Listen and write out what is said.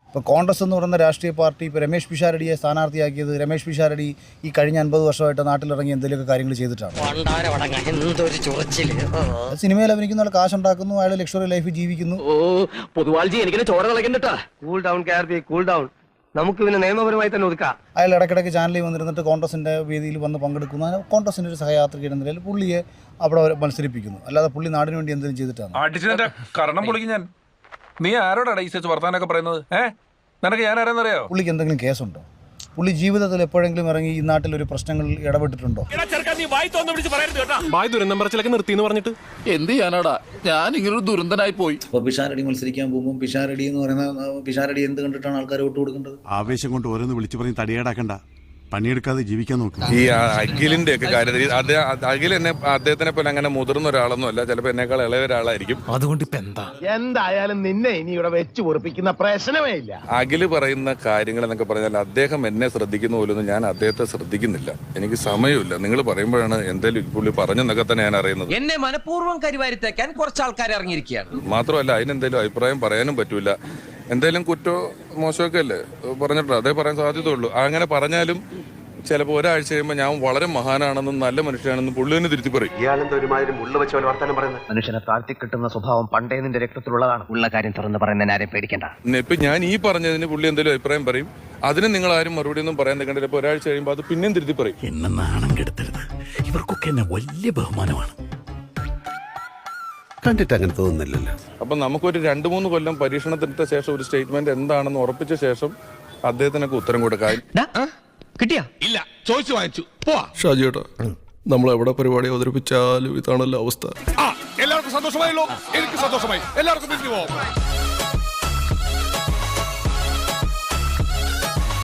ഇപ്പോൾ കോൺഗ്രസ് എന്ന് പറയുന്ന രാഷ്ട്രീയ പാർട്ടി ഇപ്പോൾ രമേശ് പിഷാരടിയെ സ്ഥാനാർത്ഥിയാക്കിയത് രമേശ് പിഷാരടി ഈ കഴിഞ്ഞ 50 വർഷമായിട്ട് നാട്ടിലിറങ്ങി എന്തെങ്കിലുമൊക്കെ കാര്യങ്ങൾ ചെയ്തിട്ടാണ്. സിനിമയിൽ അഭിനയിക്കുന്ന ആൾ കാശുണ്ടാക്കുന്നു, അയാൾ ലക്ഷറി ലൈഫ് ജീവിക്കുന്നു. നമുക്ക് പിന്നെ നിയമപരമായി തന്നെ ഒതുക്കാം. അയാൾ ഇടയ്ക്കിടയ്ക്ക് ചാനലിൽ വന്നിരുന്നിട്ട് കോൺഗ്രസിൻ്റെ വേദിയിൽ വന്ന് പങ്കെടുക്കുന്ന കോൺഗ്രസിൻ്റെ ഒരു സഹയാത്രിക എന്ന നിലയിൽ പുള്ളിയെ അവിടെ മത്സരിപ്പിക്കുന്നു. അല്ലാതെ പുള്ളി നാടിന് വേണ്ടി എന്തെങ്കിലും ചെയ്തിട്ടാണ്. നീ ആരോടാണ് ഈ വർത്താനൊക്കെ പറയുന്നത്? നിനക്ക് ഞാൻ ആരാന്നറിയോ? പുള്ളിക്ക് എന്തെങ്കിലും കേസുണ്ടോ? പുള്ളി ജീവിതത്തിൽ എപ്പോഴെങ്കിലും ഇറങ്ങി ഈ നാട്ടിൽ ഒരു പ്രശ്നങ്ങളിൽ ഇടപെട്ടിട്ടുണ്ടോ? പറഞ്ഞിട്ട് എന്ത് ചെയ്യാനാടാ, ഞാൻ ഇങ്ങനൊരു ദുരന്തനായി പോയി. അപ്പോൾ പിഷാരടി മത്സരിക്കാൻ പോകുമ്പോൾ പിഷാരടി എന്ന് പറയുന്ന പിഷാരടി എന്ത് കണ്ടിട്ടാണ് ആൾക്കാർ വോട്ട് കൊടുക്കേണ്ടത്? ആവേശം കൊണ്ട് ഓരോന്ന് വിളിച്ചു പറഞ്ഞ് തടിയേടാക്കണ്ട, പണിയെടുക്കാതെ ജീവിക്കാൻ നോക്കും. ഈ അഖിലിന്റെ ഒക്കെ കാര്യത്തിൽ അഖിൽ എന്നെ അദ്ദേഹത്തിനെ പോലെ അങ്ങനെ മുതിർന്ന ഒരാളൊന്നും അല്ല, ചിലപ്പോൾ എന്നേക്കാൾ ഇളയ ഒരാളായിരിക്കും. അതുകൊണ്ട് ഇപ്പൊ എന്തായാലും നിന്നെ ഇനി ഇവിടെ വെച്ച് പൊറിപ്പിക്കുന്ന പ്രശ്നമേ ഇല്ല. അഖില് പറയുന്ന കാര്യങ്ങൾ എന്നൊക്കെ പറഞ്ഞാൽ അദ്ദേഹം എന്നെ ശ്രദ്ധിക്കുന്ന പോലൊന്നും ഞാൻ അദ്ദേഹത്തെ ശ്രദ്ധിക്കുന്നില്ല. എനിക്ക് സമയമില്ല. നിങ്ങൾ പറയുമ്പോഴാണ് എന്തായാലും പുള്ളി പറഞ്ഞെന്നൊക്കെ തന്നെ ഞാൻ അറിയുന്നത്. എന്നെ മനഃപൂർവ്വം കരിവാരിത്തേക്കാൻ കുറച്ച് ആൾക്കാർ ഇറങ്ങിയിരിക്കുകയാണ്. മാത്രമല്ല അതിനെന്തെങ്കിലും അഭിപ്രായം പറയാനും പറ്റൂല. എന്തായാലും കുറ്റോ മോശമൊക്കെ അല്ലേ പറഞ്ഞിട്ടുണ്ട്, അതേ പറയാൻ സാധ്യതയുള്ളൂ. അങ്ങനെ പറഞ്ഞാലും ചിലപ്പോൾ ഒരാഴ്ച കഴിയുമ്പോൾ ഞാൻ വളരെ മഹാനാണെന്നും നല്ല മനുഷ്യനാണെന്നും പുള്ളി തന്നെ തിരുത്തി പറയും. മനുഷ്യനെ താഴ്ത്തി കിട്ടുന്ന സ്വഭാവം പണ്ടേ നിന്റെ രക്തത്തിലുള്ളതാണ്. ഉള്ള കാര്യം തുറന്ന് പറയുന്ന ആരെയും പേടിക്കണ്ട. ഇപ്പൊ ഞാൻ ഈ പറഞ്ഞതിന് പുള്ളി എന്തെങ്കിലും അഭിപ്രായം പറയും, അതിന് നിങ്ങൾ ആരും മറുപടി ഒന്നും പറയാൻ നിൽക്കണ്ട. ചിലപ്പോൾ ഒരാഴ്ച കഴിയുമ്പോൾ അത് പിന്നെയും തിരുത്തി പറയും. എന്നെ നാണം കെടുത്തരുത്, ഇവർക്കൊക്കെ എന്നെ വലിയ ബഹുമാനമാണ്. കണ്ടിട്ട് അങ്ങനെ തോന്നുന്നില്ലല്ലോ. അപ്പൊ നമുക്കൊരു 2-3 കൊല്ലം പരീക്ഷണത്തിനിട്ട ശേഷം ഒരു സ്റ്റേറ്റ്മെന്റ് എന്താണെന്ന് ഉറപ്പിച്ച ശേഷം അദ്ദേഹത്തിനൊക്കെ ഉത്തരം കൊടുക്കാൻ. കിട്ടിയാ ഇല്ല, ചോദിച്ചു വാങ്ങിച്ചു പോവാ. ഷാജിയേട്ടാ, നമ്മൾ എവിടെ പരിപാടി അവതരിപ്പിച്ചാലും ഇതാണല്ലോ അവസ്ഥ. എല്ലാവർക്കും സന്തോഷമായല്ലോ? എനിക്ക് സന്തോഷമായി. എല്ലാവർക്കും